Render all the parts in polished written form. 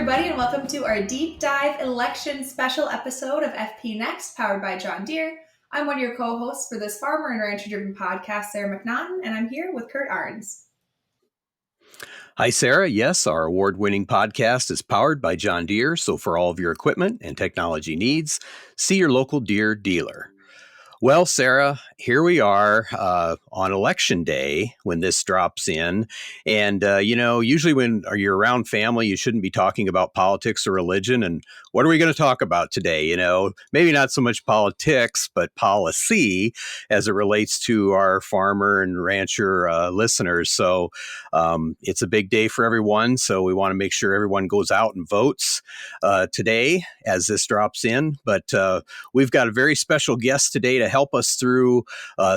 everybody, and welcome to our deep dive election special episode of FP Next, powered by John Deere. I'm one of your co-hosts for this farmer and rancher-driven podcast, Sarah McNaughton, and I'm here with Curt Arns. Hi, Sarah. Yes, our award-winning podcast is powered by John Deere, so for all of your equipment and technology needs, see your local Deere dealer. Well, Sarah, here we are on election day when this drops in. And, usually when you're around family, you shouldn't be talking about politics or religion. And what are we going to talk about today? Maybe not so much politics, but policy as it relates to our farmer and rancher listeners. So it's a big day for everyone. So we want to make sure everyone goes out and votes today as this drops in. But we've got a very special guest today to help us through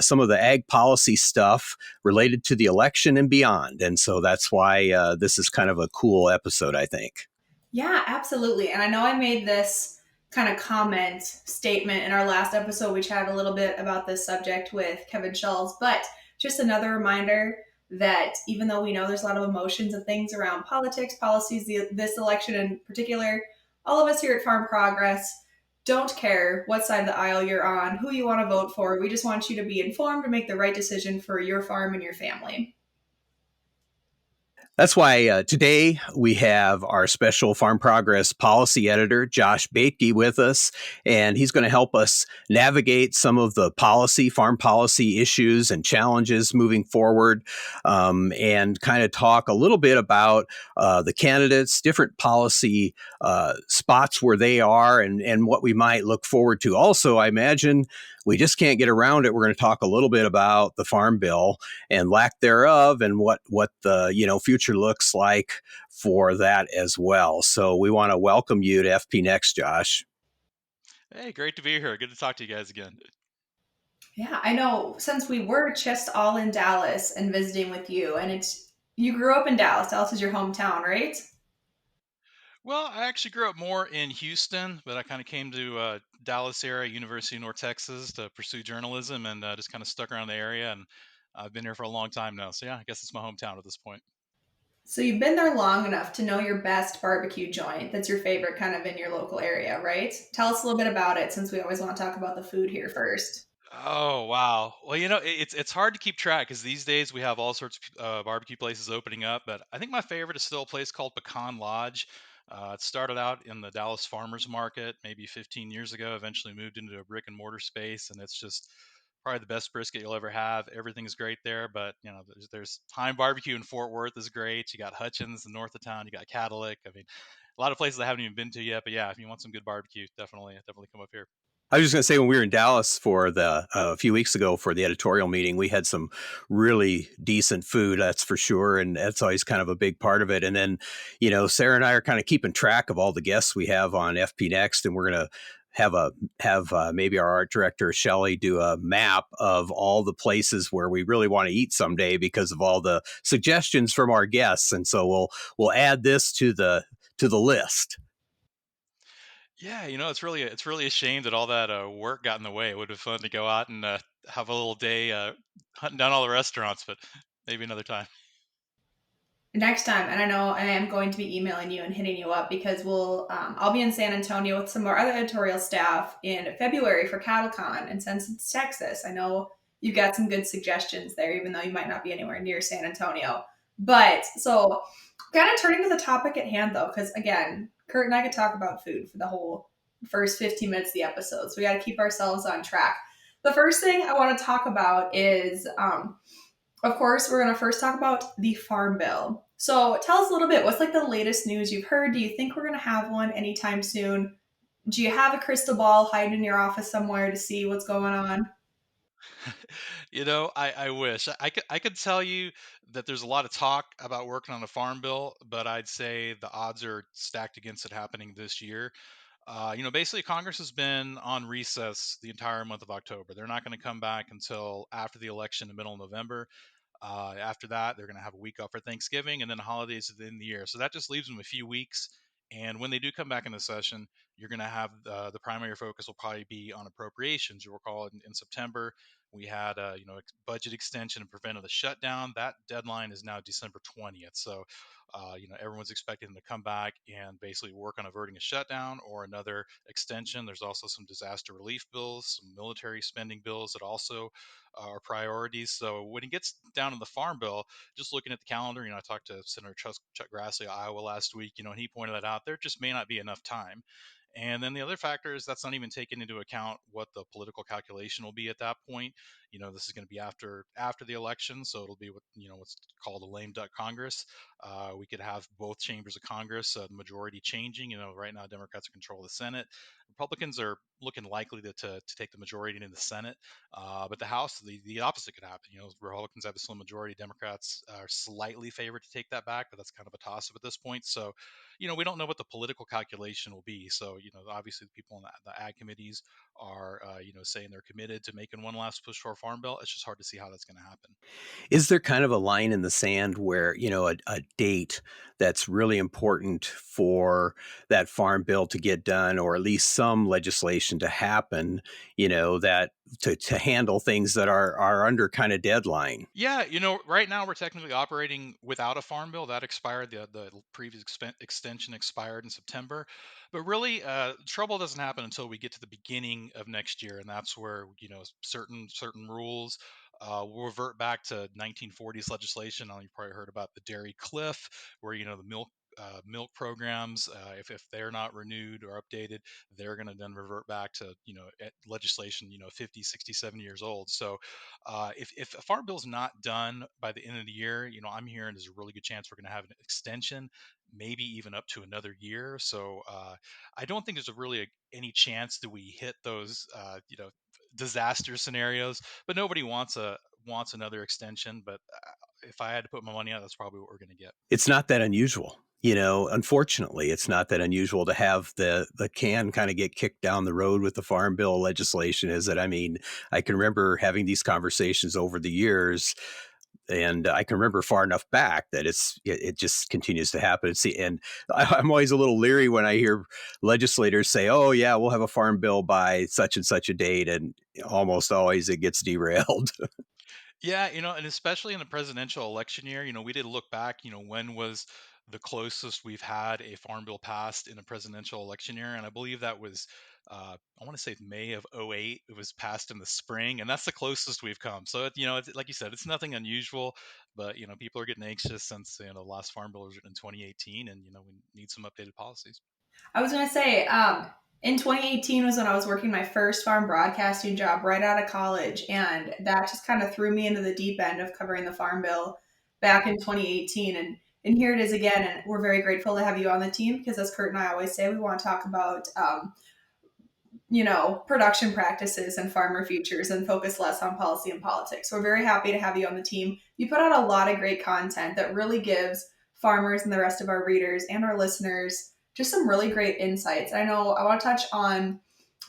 some of the ag policy stuff related to the election and beyond. And so that's why this is kind of a cool episode, I think. Yeah, absolutely. And I know I made this kind of comment statement in our last episode. We chatted a little bit about this subject with Kevin Schultz, but just another reminder that even though we know there's a lot of emotions and things around politics, policies, this election in particular, all of us here at Farm Progress don't care what side of the aisle you're on, who you want to vote for. We just want you to be informed and make the right decision for your farm and your family. That's why today we have our special Farm Progress policy editor, Josh Baethge, with us, and he's going to help us navigate some of the farm policy issues and challenges moving forward, and kind of talk a little bit about the candidates, different policy spots where they are, and what we might look forward to. Also, I imagine we just can't get around it. We're going to talk a little bit about the Farm Bill and lack thereof, and what the future looks like for that as well. So we want to welcome you to FP Next, Josh. Hey, great to be here. Good to talk to you guys again. Yeah, I know. Since we were just all in Dallas and visiting with you, and you grew up in Dallas. Dallas is your hometown, right? Well, I actually grew up more in Houston, but I kind of came to Dallas area, University of North Texas, to pursue journalism, and just kind of stuck around the area. And I've been here for a long time now. So yeah, I guess it's my hometown at this point. So you've been there long enough to know your best barbecue joint that's your favorite kind of in your local area, right? Tell us a little bit about it since we always want to talk about the food here first. Oh wow! Well, it's hard to keep track because these days we have all sorts of barbecue places opening up. But I think my favorite is still a place called Pecan Lodge. It started out in the Dallas Farmers Market maybe 15 years ago. Eventually moved into a brick and mortar space, and it's just probably the best brisket you'll ever have. Everything's great there, but there's Time Barbecue in Fort Worth is great. You got Hutchins in north of town. You got Cadillac. I mean, a lot of places I haven't even been to yet. But yeah, if you want some good barbecue, definitely come up here. I was just going to say, when we were in Dallas for a few weeks ago for the editorial meeting, we had some really decent food, that's for sure. And that's always kind of a big part of it. And then, Sarah and I are kind of keeping track of all the guests we have on FP Next, and we're going to have maybe our art director, Shelley, do a map of all the places where we really want to eat someday because of all the suggestions from our guests. And so we'll add this to the list. Yeah, it's really a shame that all that work got in the way. It would have been fun to go out and have a little day hunting down all the restaurants, but maybe another time. Next time, and I know I am going to be emailing you and hitting you up because I'll be in San Antonio with some of our other editorial staff in February for CattleCon, and since it's Texas, I know you've got some good suggestions there, even though you might not be anywhere near San Antonio. But so, kind of turning to the topic at hand, though, because again, Curt and I could talk about food for the whole first 15 minutes of the episode, so we got to keep ourselves on track. The first thing I want to talk about is of course, we're going to first talk about the Farm Bill. So tell us a little bit. What's like the latest news you've heard? Do you think we're going to have one anytime soon? Do you have a crystal ball hiding in your office somewhere to see what's going on? I wish I could tell you that there's a lot of talk about working on a farm bill, but I'd say the odds are stacked against it happening this year. Basically, Congress has been on recess the entire month of October. They're not going to come back until after the election in the middle of November. After that, they're going to have a week off for Thanksgiving and then holidays at the end of the year. So that just leaves them a few weeks. And when they do come back into session, you're going to have the primary focus will probably be on appropriations. You'll recall in September, We had a budget extension and prevented the shutdown. That deadline is now December 20th. So everyone's expecting them to come back and basically work on averting a shutdown or another extension. There's also some disaster relief bills, some military spending bills that also are priorities. So when it gets down to the farm bill, just looking at the calendar, I talked to Senator Chuck Grassley of Iowa last week, and he pointed that out. There just may not be enough time. And then the other factor is that's not even taking into account what the political calculation will be at that point. This is going to be after the election, so it'll be what's called a lame duck Congress. We could have both chambers of Congress, the majority changing. Right now Democrats are control the Senate. Republicans are looking likely to take the majority in the Senate, but the House, the opposite could happen. Republicans have a slim majority. Democrats are slightly favored to take that back, but that's kind of a toss up at this point. So, we don't know what the political calculation will be. So, obviously the people in the ag committees are, saying they're committed to making one last push for a farm bill. It's just hard to see how that's going to happen. Is there kind of a line in the sand where, a date that's really important for that farm bill to get done, or at least some legislation to happen, that to handle things that are under kind of deadline? Yeah, right now we're technically operating without a farm bill that expired. The previous extension expired in September, but really, trouble doesn't happen until we get to the beginning of next year, and that's where certain rules will revert back to 1940s legislation. You've probably heard about the dairy cliff, where the milk programs, if they're not renewed or updated, they're going to then revert back to legislation 50, 60, 70 years old. So if a farm bill's not done by the end of the year, I'm hearing there's a really good chance we're going to have an extension, maybe even up to another year. So I don't think there's any chance that we hit those disaster scenarios. But nobody wants another extension. But if I had to put my money on, that's probably what we're going to get. It's not that unusual. Unfortunately, it's not that unusual to have the can kind of get kicked down the road with the farm bill legislation. Is that, I mean, I can remember having these conversations over the years, and I can remember far enough back that it just continues to happen. See, and I'm always a little leery when I hear legislators say, "Oh yeah, we'll have a farm bill by such and such a date," and almost always it gets derailed. Yeah, and especially in the presidential election year, we did look back, when was the closest we've had a farm bill passed in a presidential election year. And I believe that was, I want to say May of '08. It was passed in the spring, and that's the closest we've come. So, it's, like you said, it's nothing unusual, but, people are getting anxious since, the last farm bill was written in 2018, and, we need some updated policies. I was going to say, in 2018 was when I was working my first farm broadcasting job right out of college. And that just kind of threw me into the deep end of covering the farm bill back in 2018. And here it is again. And we're very grateful to have you on the team because, as Curt and I always say, we want to talk about production practices and farmer futures and focus less on policy and politics. We're very happy to have you on the team. You put out a lot of great content that really gives farmers and the rest of our readers and our listeners just some really great insights. I know I want to touch on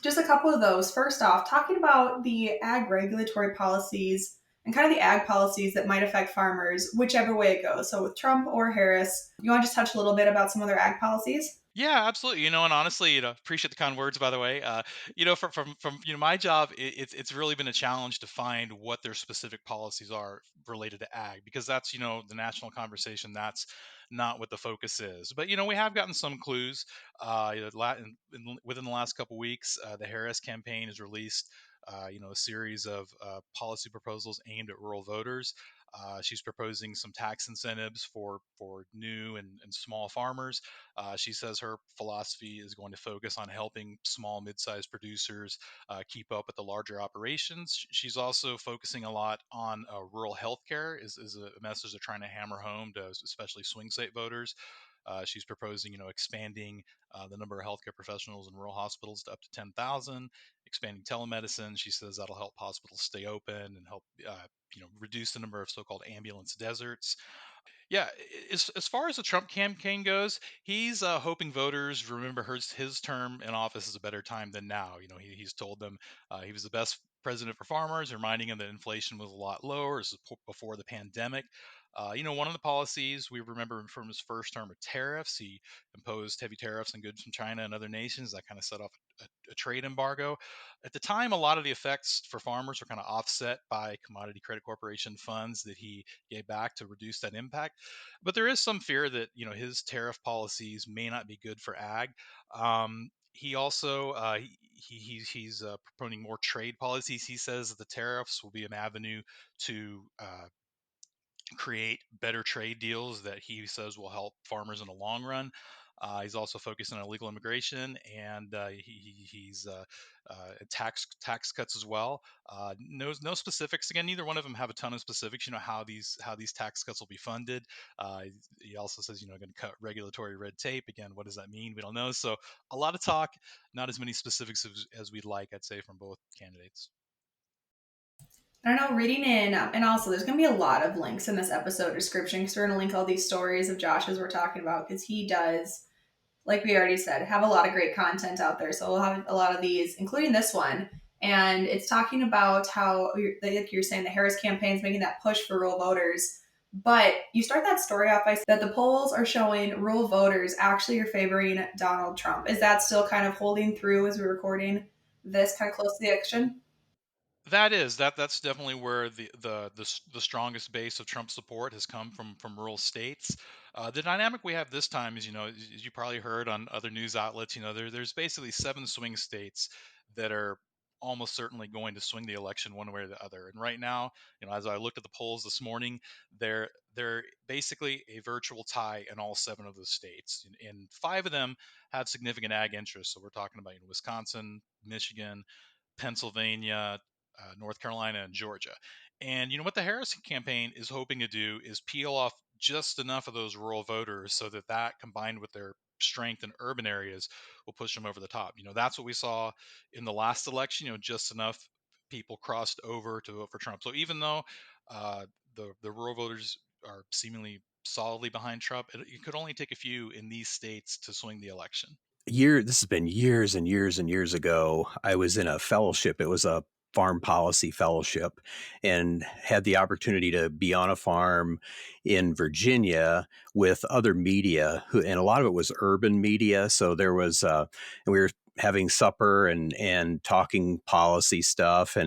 just a couple of those. First off, talking about the ag regulatory policies and kind of the ag policies that might affect farmers, whichever way it goes. So with Trump or Harris, you want to just touch a little bit about some other ag policies? Yeah, absolutely. And honestly, appreciate the kind words, by the way. From my job, it's really been a challenge to find what their specific policies are related to ag, because that's the national conversation. That's not what the focus is. But we have gotten some clues. Within the last couple weeks, the Harris campaign has released. A series of policy proposals aimed at rural voters. She's proposing some tax incentives for new and small farmers. She says her philosophy is going to focus on helping small, mid-sized producers keep up with the larger operations. She's also focusing a lot on rural healthcare. Is a message they're trying to hammer home to especially swing state voters. She's proposing, expanding the number of healthcare professionals in rural hospitals to up to 10,000, expanding telemedicine. She says that'll help hospitals stay open and help, reduce the number of so-called ambulance deserts. Yeah, as far as the Trump campaign goes, he's hoping voters remember his term in office is a better time than now. He's told them he was the best president for farmers, reminding him that inflation was a lot lower. This is before the pandemic. One of the policies we remember from his first term of tariffs, he imposed heavy tariffs on goods from China and other nations. That kind of set off a trade embargo. At the time, a lot of the effects for farmers were kind of offset by Commodity Credit Corporation funds that he gave back to reduce that impact. But there is some fear that his tariff policies may not be good for ag. He also he's promoting more trade policies. He says that the tariffs will be an avenue to create better trade deals that he says will help farmers in the long run. He's also focusing on illegal immigration, and he's tax cuts as well. No specifics. Again, neither one of them have a ton of specifics. How these tax cuts will be funded. Uh, he also says going to cut regulatory red tape. Again, what does that mean? We don't know. So a lot of talk, not as many specifics as we'd like, I'd say, from both candidates. I don't know, reading in, and also there's going to be a lot of links in this episode description because we're going to link all these stories of Josh's we're talking about because he does, like we already said, have a lot of great content out there. So we'll have a lot of these, including this one. And it's talking about how, like you're saying, the Harris campaign is making that push for rural voters. But you start that story off by saying that the polls are showing rural voters actually are favoring Donald Trump. Is that still kind of holding through as we're recording this kind of close to the election? That's definitely where the strongest base of Trump support has come from rural states. The dynamic we have this time is, as you probably heard on other news outlets, there's basically 7 swing states that are almost certainly going to swing the election one way or the other. And right now, as I looked at the polls this morning, they're basically a virtual tie in all 7 of those states, and 5 of them have significant ag interests. So we're talking about Wisconsin, Michigan, Pennsylvania, North Carolina, and Georgia. And what the Harrison campaign is hoping to do is peel off just enough of those rural voters so that combined with their strength in urban areas will push them over the top. That's what we saw in the last election. Just enough people crossed over to vote for Trump. So even though the rural voters are seemingly solidly behind Trump, it could only take a few in these states to swing the election. This has been years and years and years ago. I was in a fellowship. It was a farm policy fellowship, and had the opportunity to be on a farm in Virginia with other media and a lot of it was urban media. So there was, and we were having supper and talking policy stuff.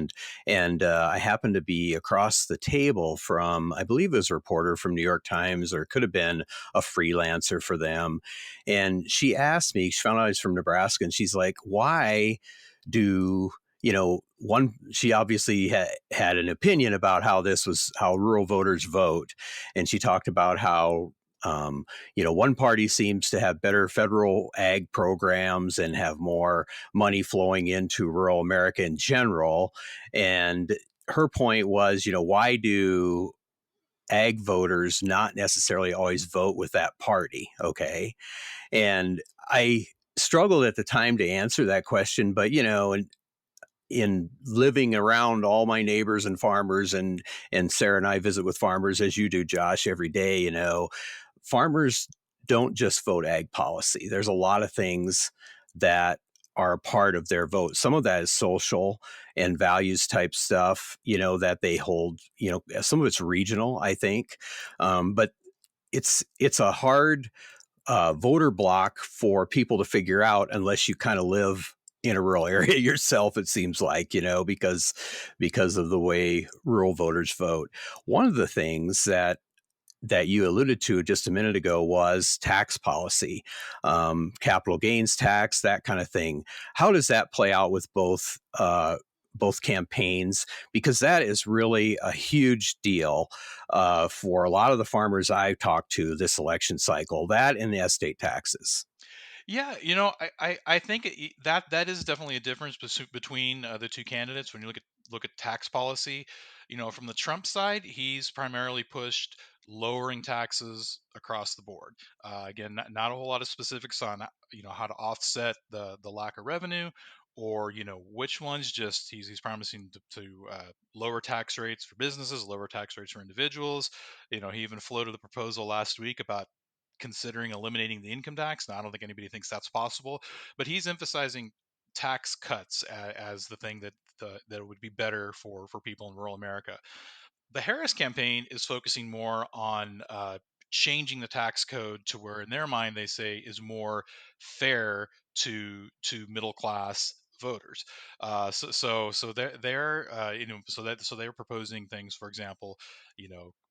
And I happened to be across the table from, I believe it was a reporter from New York Times, or it could have been a freelancer for them. And she asked me, she found out I was from Nebraska, and she's like, why do, she obviously had an opinion about how rural voters vote. And she talked about how, one party seems to have better federal ag programs and have more money flowing into rural America in general. And her point was, why do ag voters not necessarily always vote with that party? Okay. And I struggled at the time to answer that question, but in living around all my neighbors and farmers, and Sarah and I visit with farmers as you do, Josh, every day, farmers don't just vote ag policy. There's a lot of things that are a part of their vote. Some of that is social and values type stuff, that they hold, some of it's regional, I think. But it's a hard voter block for people to figure out unless you kind of live in a rural area yourself, it seems like, because of the way rural voters vote. One of the things that you alluded to just a minute ago was tax policy, capital gains tax, that kind of thing. How does that play out with both campaigns? Because that is really a huge deal for a lot of the farmers I've talked to this election cycle. That and the estate taxes. Yeah, I think that is definitely a difference between the two candidates when you look at tax policy. From the Trump side, he's primarily pushed lowering taxes across the board. Again, not a whole lot of specifics on how to offset the lack of revenue, or which ones. Just he's promising to lower tax rates for businesses, lower tax rates for individuals. He even floated a proposal last week about considering eliminating the income tax. Now, I don't think anybody thinks that's possible, but he's emphasizing tax cuts as the thing that would be better for people in rural America. The Harris campaign is focusing more on changing the tax code to where, in their mind, they say is more fair to middle class voters. So they're so they're proposing things, for example,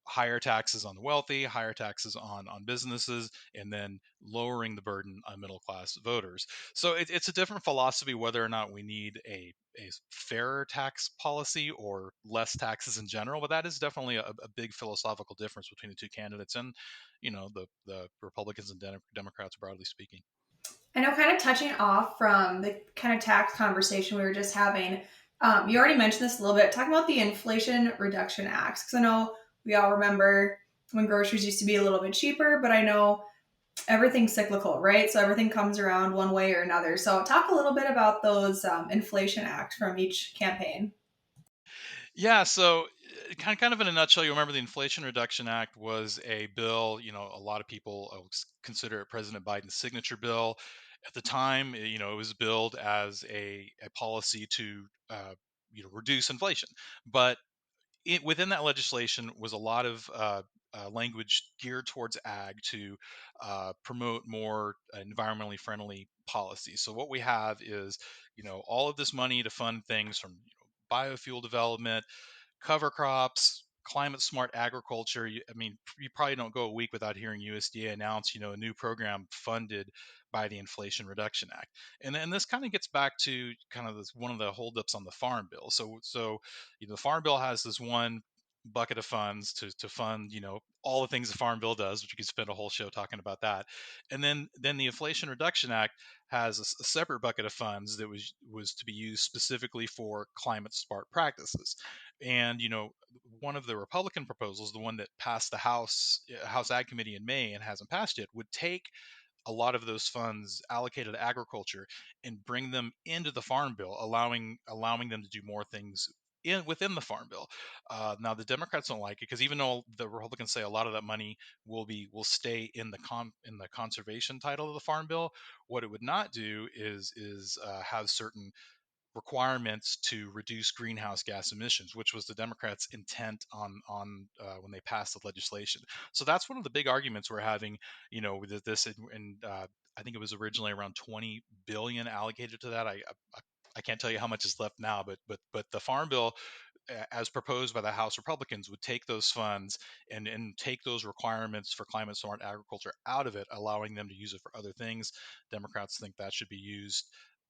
higher taxes on the wealthy, higher taxes on businesses, and then lowering the burden on middle class voters. So it's a different philosophy whether or not we need a fairer tax policy or less taxes in general, but that is definitely a big philosophical difference between the two candidates and the Republicans and Democrats broadly speaking. I know, kind of touching off from the kind of tax conversation we were just having, you already mentioned this a little bit, talking about the Inflation Reduction Acts, because I know we all remember when groceries used to be a little bit cheaper, but I know everything's cyclical, right? So everything comes around one way or another. So talk a little bit about those inflation acts from each campaign. Yeah, so kind of in a nutshell, you remember the Inflation Reduction Act was a bill. A lot of people consider it President Biden's signature bill. At the time, it was billed as a policy to reduce inflation, but within that legislation was a lot of language geared towards ag to promote more environmentally friendly policies. So what we have is, all of this money to fund things from biofuel development, cover crops, climate smart agriculture. I mean, you probably don't go a week without hearing USDA announce, a new program funded by the Inflation Reduction Act. And then this kind of gets back to kind of one of the holdups on the Farm Bill. So the Farm Bill has this one bucket of funds to fund all the things the Farm Bill does, which you could spend a whole show talking about that. And then the Inflation Reduction Act has a separate bucket of funds that was to be used specifically for climate smart practices. And one of the Republican proposals, the one that passed the House Ag Committee in May and hasn't passed yet, would take a lot of those funds allocated to agriculture and bring them into the Farm Bill, allowing them to do more things within the Farm Bill. Now the Democrats don't like it because even though the Republicans say a lot of that money will stay in the conservation title of the Farm Bill, what it would not do is have certain requirements to reduce greenhouse gas emissions, which was the Democrats' intent on when they passed the legislation. So that's one of the big arguments we're having, with this, and I think it was originally around 20 billion allocated to that. I can't tell you how much is left now, but the Farm Bill, as proposed by the House Republicans, would take those funds and take those requirements for climate smart agriculture out of it, allowing them to use it for other things. Democrats think that should be used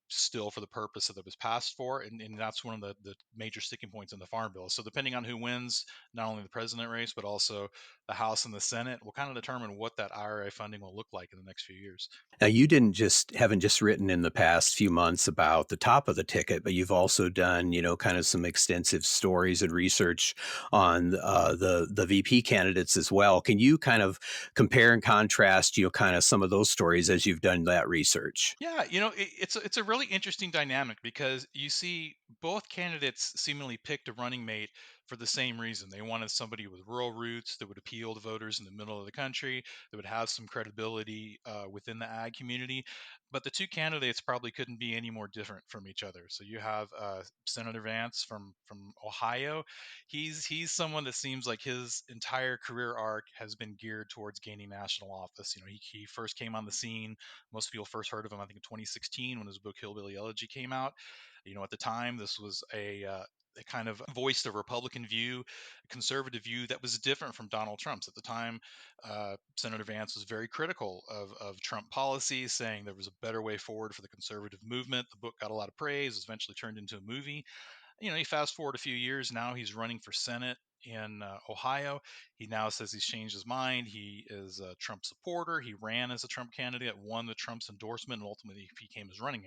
still for the purpose that it was passed for, and that's one of the major sticking points in the Farm Bill. So depending on who wins not only the president race but also the House and the Senate will kind of determine what that IRA funding will look like in the next few years. Now, you didn't just haven't just written in the past few months about the top of the ticket, but you've also done, kind of some extensive stories and research on the VP candidates as well. Can you kind of compare and contrast, kind of some of those stories as you've done that research? Yeah, it's a really interesting dynamic because you see both candidates seemingly picked a running mate for the same reason. They wanted somebody with rural roots that would appeal to voters in the middle of the country, that would have some credibility within the ag community. But the two candidates probably couldn't be any more different from each other. So you have Senator Vance from Ohio. He's someone that seems like his entire career arc has been geared towards gaining national office. He first came on the scene. Most people first heard of him, I think, in 2016 when his book Hillbilly Elegy came out. At the time, this was a kind of voiced a Republican view, a conservative view that was different from Donald Trump's. At the time, Senator Vance was very critical of Trump policies, saying there was a better way forward for the conservative movement. The book got a lot of praise, was eventually turned into a movie. You fast forward a few years now, he's running for Senate in Ohio. He now says he's changed his mind. He is a Trump supporter. He ran as a Trump candidate, won the Trump's endorsement, and ultimately became his running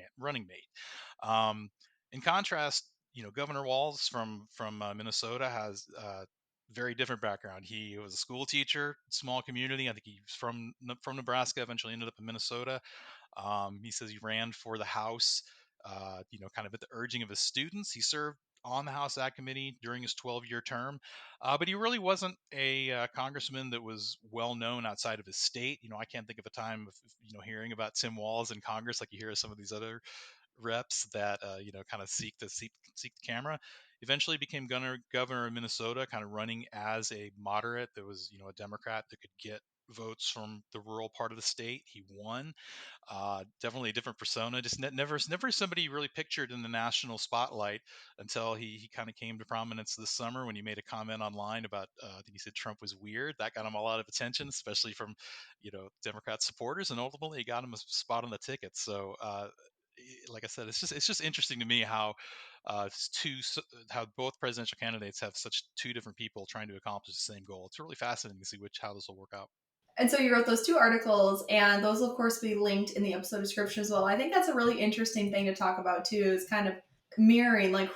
mate. Um, in contrast, Governor Walz from Minnesota has very different background. He was a school teacher, small community. I think he's from Nebraska. Eventually ended up in Minnesota. He says he ran for the House, kind of at the urging of his students. He served on the House Ag Committee during his 12-year term, but he really wasn't a congressman that was well known outside of his state. I can't think of a time of hearing about Tim Walz in Congress like you hear of some of these other reps that kind of seek the camera. Eventually became governor of Minnesota, kind of running as a moderate that was a Democrat that could get votes from the rural part of the state. He won. Definitely a different persona. Just never somebody really pictured in the national spotlight until he kind of came to prominence this summer when he made a comment online about I think he said Trump was weird. That got him a lot of attention, especially from Democrat supporters, and ultimately got him a spot on the ticket. So. Like I said, it's just interesting to me how how both presidential candidates have such two different people trying to accomplish the same goal. It's really fascinating to see which how this will work out. And so you wrote those two articles, and those will, of course, be linked in the episode description as well. I think that's a really interesting thing to talk about too, is kind of mirroring like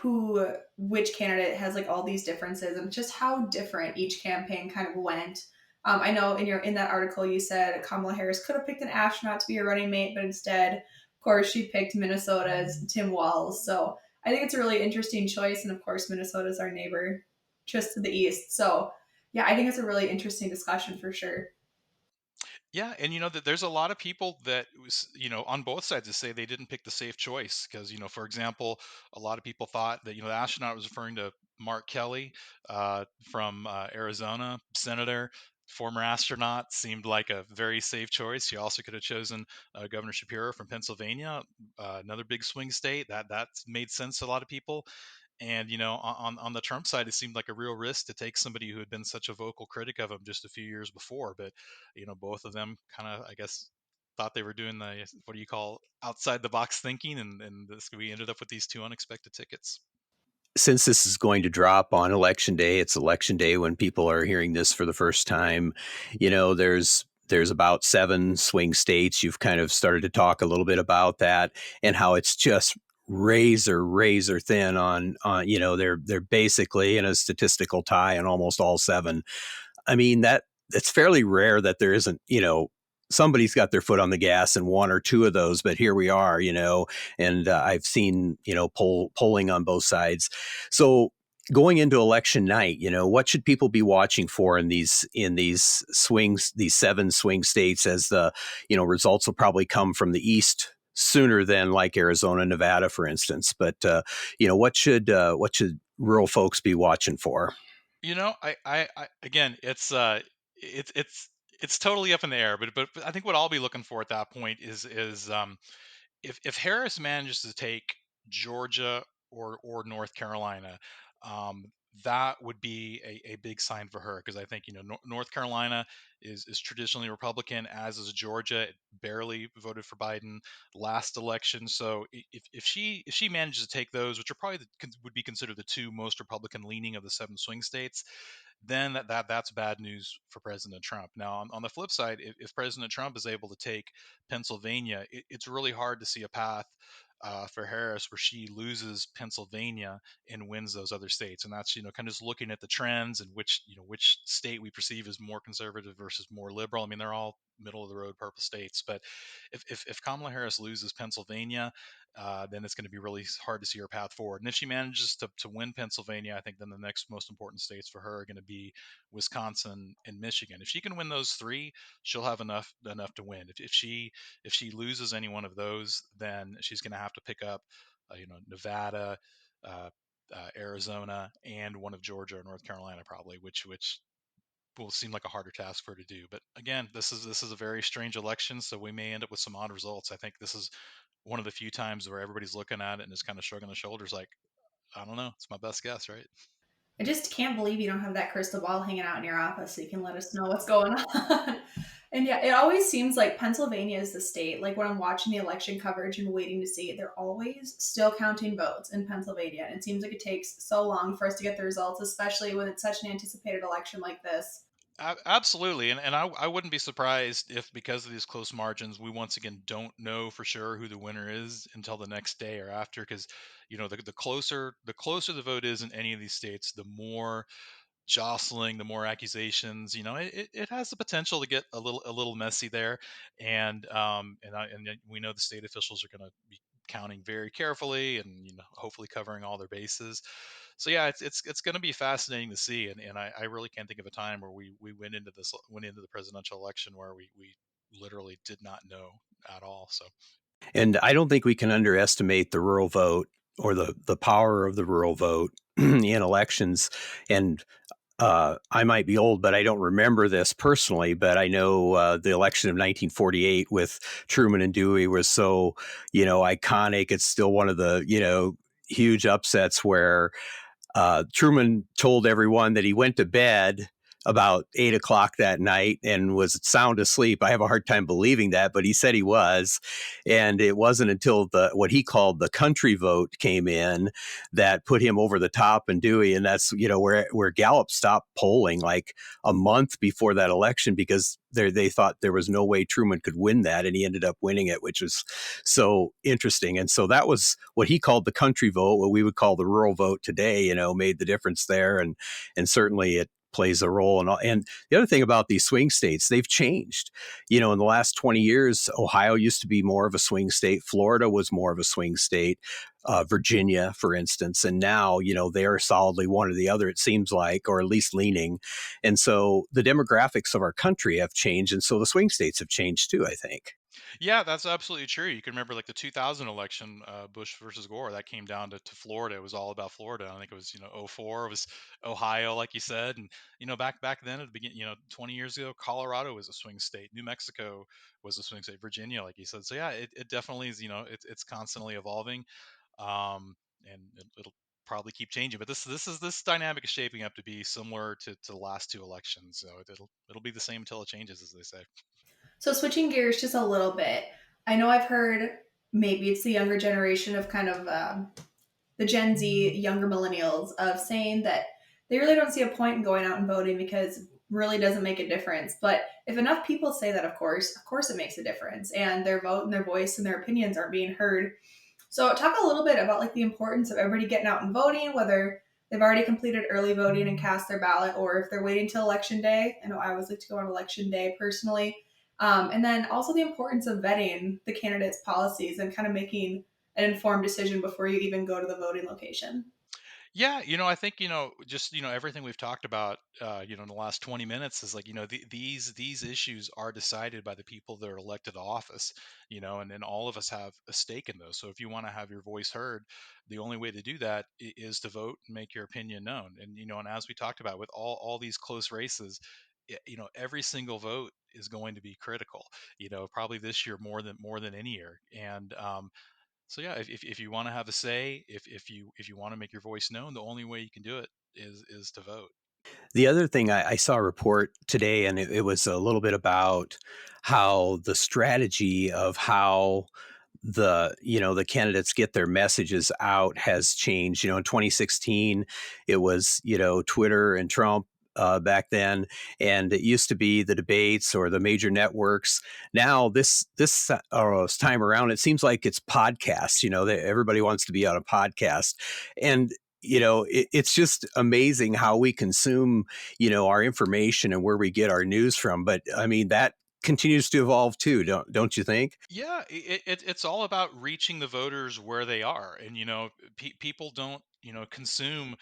which candidate has like all these differences and just how different each campaign kind of went. I know in that article you said Kamala Harris could have picked an astronaut to be a running mate, but instead, of course, she picked Minnesota's Tim Walz. So I think it's a really interesting choice, and of course, Minnesota's our neighbor just to the east. So yeah, I think it's a really interesting discussion for sure. Yeah, and that there's a lot of people that on both sides to say they didn't pick the safe choice because for example, a lot of people thought that the astronaut was referring to Mark Kelly from Arizona, senator, former astronaut, seemed like a very safe choice. He also could have chosen Governor Shapiro from Pennsylvania, another big swing state. That made sense to a lot of people. And on the Trump side, it seemed like a real risk to take somebody who had been such a vocal critic of him just a few years before. But both of them kind of, I guess, thought they were doing the what do you call outside the box thinking, and we ended up with these two unexpected tickets. Since this is going to drop on election day, it's election day when people are hearing this for the first time. There's about 7 swing states. You've kind of started to talk a little bit about that and how it's just razor thin on they're basically in a statistical tie on almost all 7. I mean, that it's fairly rare that there isn't, somebody's got their foot on the gas in one or two of those, but here we are, and I've seen, polling on both sides. So going into election night, what should people be watching for in these swings, these 7 swing states, as the, results will probably come from the East sooner than like Arizona, Nevada, for instance. But, what should rural folks be watching for? I again, it's it's it's totally up in the air, but I think what I'll be looking for at that point is if Harris manages to take Georgia or North Carolina, um, that would be a big sign for her because I think North Carolina is traditionally Republican, as is Georgia. It barely voted for Biden last election, so if she manages to take those, which are probably would be considered the two most Republican leaning of the 7 swing states, then that's bad news for President Trump. Now, on the flip side, if President Trump is able to take Pennsylvania, it's really hard to see a path for Harris where she loses Pennsylvania and wins those other states. And that's kind of just looking at the trends and which state we perceive as more conservative versus more liberal. I mean, they're all middle of the road purple states, but if Kamala Harris loses Pennsylvania, then it's going to be really hard to see her path forward. And if she manages to win Pennsylvania, I think then the next most important states for her are going to be Wisconsin and Michigan. If she can win those 3, she'll have enough to win. If she loses any one of those, then she's going to have to pick up, Nevada, uh, Arizona, and one of Georgia or North Carolina, probably, which will seem like a harder task for her to do. But again, this is a very strange election, so we may end up with some odd results. I think this is one of the few times where everybody's looking at it and is kind of shrugging their shoulders, like, I don't know, it's my best guess, right? I just can't believe you don't have that crystal ball hanging out in your office so you can let us know what's going on. And yeah, it always seems like Pennsylvania is the state. Like when I'm watching the election coverage and waiting to see it, they're always still counting votes in Pennsylvania. And it seems like it takes so long for us to get the results, especially when it's such an anticipated election like this. Absolutely, and I wouldn't be surprised if because of these close margins, we once again don't know for sure who the winner is until the next day or after. Because the closer the vote is in any of these states, the more jostling, the more accusations. It has the potential to get a little messy there, and we know the state officials are going to be counting very carefully and hopefully covering all their bases. So yeah, it's going to be fascinating to see, and I really can't think of a time where we went into the presidential election where we literally did not know at all. So And I don't think we can underestimate the rural vote or the power of the rural vote in elections. And I might be old, but I don't remember this personally. But I know the election of 1948 with Truman and Dewey was so, iconic. It's still one of the, huge upsets where Truman told everyone that he went to bed about 8 o'clock that night and was sound asleep. I have a hard time believing that, but he said he was. And it wasn't until what he called the country vote came in that put him over the top and Dewey. And that's, where Gallup stopped polling like a month before that election because they thought there was no way Truman could win that. And he ended up winning it, which was so interesting. And so that was what he called the country vote, what we would call the rural vote today, made the difference there. And certainly it plays a role. And the other thing about these swing states, they've changed. In the last 20 years, Ohio used to be more of a swing state. Florida was more of a swing state. Virginia, for instance, and now, they are solidly one or the other, it seems like, or at least leaning. And so the demographics of our country have changed. And so the swing states have changed too, I think. Yeah, that's absolutely true. You can remember like the 2000 election, Bush versus Gore, that came down to Florida. It was all about Florida. I think it was, '04. It was Ohio, like you said. And, back then at the beginning, 20 years ago, Colorado was a swing state. New Mexico was a swing state. Virginia, like you said. So yeah, it definitely is, it's constantly evolving. And it'll probably keep changing. But this dynamic is shaping up to be similar to the last two elections. So it'll be the same until it changes, as they say. So switching gears just a little bit, I know I've heard maybe it's the younger generation of kind of the Gen Z, younger millennials, of saying that they really don't see a point in going out and voting because it really doesn't make a difference. But if enough people say that, of course it makes a difference, and their vote and their voice and their opinions aren't being heard. So talk a little bit about like the importance of everybody getting out and voting, whether they've already completed early voting and cast their ballot, or if they're waiting till election day. I know I always like to go on election day personally. And then also the importance of vetting the candidates' policies and kind of making an informed decision before you even go to the voting location. Yeah, I think just everything we've talked about, in the last 20 minutes is like these issues are decided by the people that are elected to office, and then all of us have a stake in those. So if you want to have your voice heard, the only way to do that is to vote and make your opinion known. And and as we talked about with all these close races, every single vote is going to be critical. Probably this year more than any year. And so yeah, if you want to have a say, if you want to make your voice known, the only way you can do it is to vote. The other thing I saw a report today, and it was a little bit about how the strategy of how the candidates get their messages out has changed. In 2016, it was Twitter and Trump. Back then, and it used to be the debates or the major networks. Now, this time around, it seems like it's podcasts. That everybody wants to be on a podcast, and it's just amazing how we consume, our information and where we get our news from. But I mean, that continues to evolve too, don't you think? Yeah, it's all about reaching the voters where they are, and people don't consume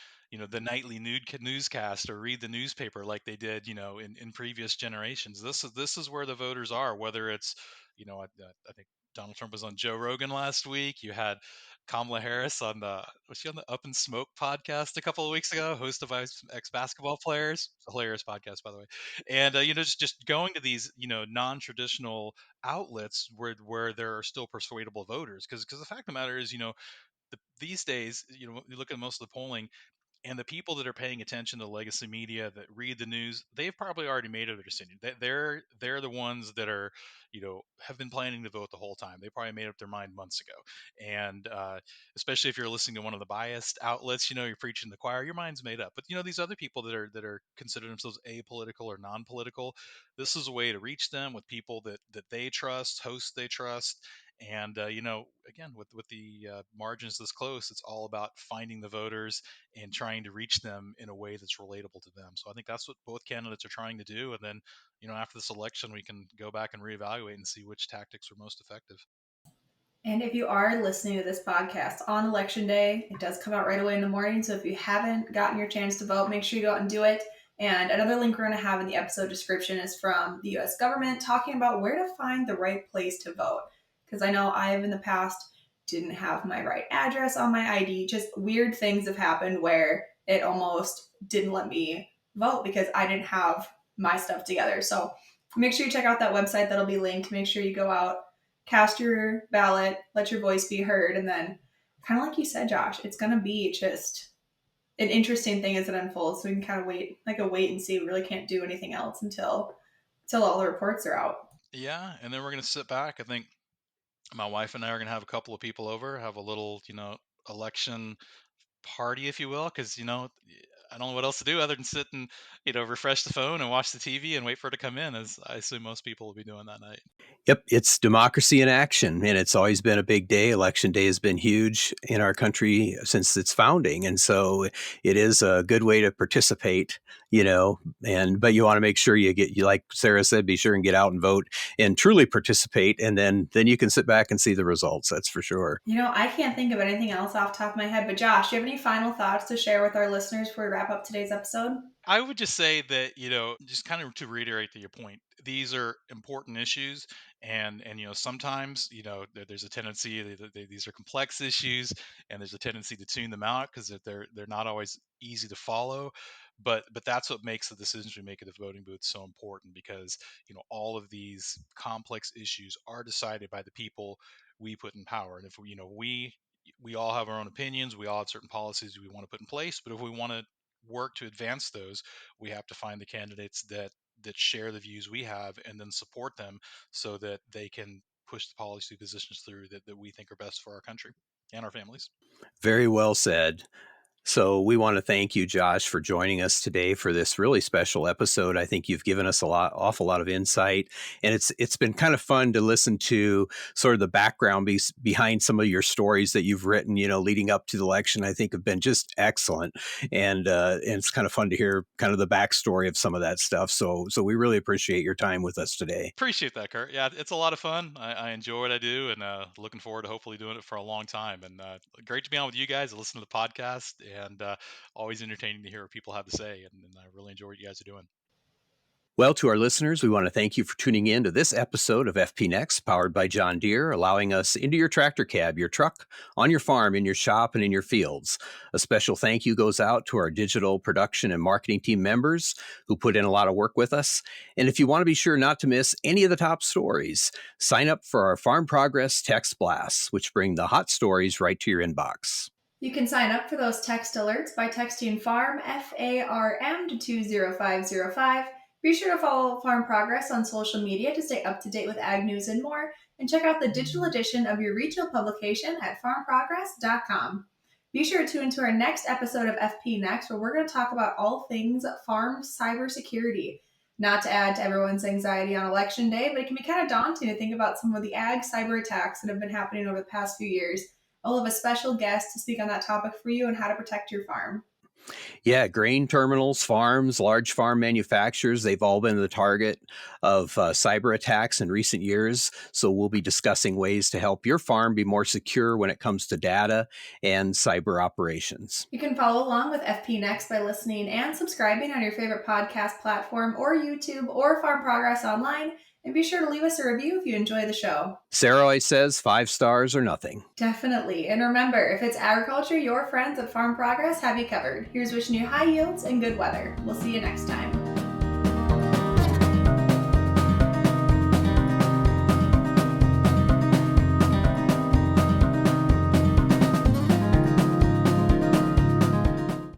the nightly newscast or read the newspaper like they did in previous generations. This is where the voters are. Whether it's I think Donald Trump was on Joe Rogan last week. You had Kamala Harris on the was she on the Up and Smoke podcast a couple of weeks ago, host of ex basketball players. It's a hilarious podcast, by the way. And just going to these non-traditional outlets where there are still persuadable voters, because the fact of the matter is these days you look at most of the polling, and the people that are paying attention to legacy media that read the news, they've probably already made their decision. They're the ones that are have been planning to vote the whole time. They probably made up their mind months ago. And especially if you're listening to one of the biased outlets, you're preaching to the choir, your mind's made up. But these other people that are considering themselves apolitical or non-political, this is a way to reach them with people that they trust, hosts they trust. And again, with the margins this close, it's all about finding the voters and trying to reach them in a way that's relatable to them. So I think that's what both candidates are trying to do. And then, after this election, we can go back and reevaluate and see which tactics were most effective. And if you are listening to this podcast on election day, it does come out right away in the morning. So if you haven't gotten your chance to vote, make sure you go out and do it. And another link we're going to have in the episode description is from the US government talking about where to find the right place to vote. Because I know I have in the past didn't have my right address on my ID. Just weird things have happened where it almost didn't let me vote because I didn't have my stuff together. So make sure you check out that website that'll be linked. Make sure you go out, cast your ballot, let your voice be heard, and then kind of like you said, Josh, it's gonna be just an interesting thing as it unfolds. So we can kind of wait and see. We really can't do anything else until all the reports are out. Yeah, and then we're gonna sit back. I think my wife and I are gonna have a couple of people over, have a little, election party, if you will, because I don't know what else to do other than sit and refresh the phone and watch the TV and wait for it to come in, as I assume most people will be doing that night. Yep, it's democracy in action, and it's always been a big day. Election day has been huge in our country since its founding, and so it is a good way to participate. But you want to make sure you like Sarah said, be sure and get out and vote and truly participate, and then you can sit back and see the results. That's for sure. I can't think of anything else off the top of my head, but Josh, do you have any final thoughts to share with our listeners before we wrap up today's episode? I would just say that, just kind of to reiterate to your point, these are important issues, and sometimes there's a tendency these are complex issues, and there's a tendency to tune them out because they're not always easy to follow. But that's what makes the decisions we make at the voting booth so important, because all of these complex issues are decided by the people we put in power. And if we all have our own opinions, we all have certain policies we want to put in place, but if we want to work to advance those, we have to find the candidates that share the views we have, and then support them so that they can push the policy positions through that we think are best for our country and our families. Very well said. So we want to thank you, Josh, for joining us today for this really special episode. I think you've given us awful lot of insight, and it's been kind of fun to listen to sort of the background behind some of your stories that you've written, leading up to the election. I think have been just excellent, and it's kind of fun to hear kind of the backstory of some of that stuff. So we really appreciate your time with us today. Appreciate that, Kurt. Yeah, it's a lot of fun. I enjoy what I do, and looking forward to hopefully doing it for a long time. And great to be on with you guys and listen to the podcast, and always entertaining to hear what people have to say. And I really enjoy what you guys are doing. Well, to our listeners, we want to thank you for tuning in to this episode of FP Next, powered by John Deere, allowing us into your tractor cab, your truck, on your farm, in your shop, and in your fields. A special thank you goes out to our digital production and marketing team members who put in a lot of work with us. And if you want to be sure not to miss any of the top stories, sign up for our Farm Progress Text Blasts, which bring the hot stories right to your inbox. You can sign up for those text alerts by texting FARM, FARM, to 20505. Be sure to follow Farm Progress on social media to stay up to date with ag news and more, and check out the digital edition of your regional publication at farmprogress.com. Be sure to tune into our next episode of FP Next, where we're going to talk about all things farm cybersecurity. Not to add to everyone's anxiety on election day, but it can be kind of daunting to think about some of the ag cyber attacks that have been happening over the past few years. I'll have a special guest to speak on that topic for you and how to protect your farm. Yeah, grain terminals, farms, large farm manufacturers, they've all been the target of cyber attacks in recent years. So we'll be discussing ways to help your farm be more secure when it comes to data and cyber operations. You can follow along with FP Next by listening and subscribing on your favorite podcast platform or YouTube or Farm Progress Online. And be sure to leave us a review if you enjoy the show. Sarah always says 5 stars or nothing. Definitely. And remember, if it's agriculture, your friends at Farm Progress have you covered. Here's wishing you high yields and good weather. We'll see you next time.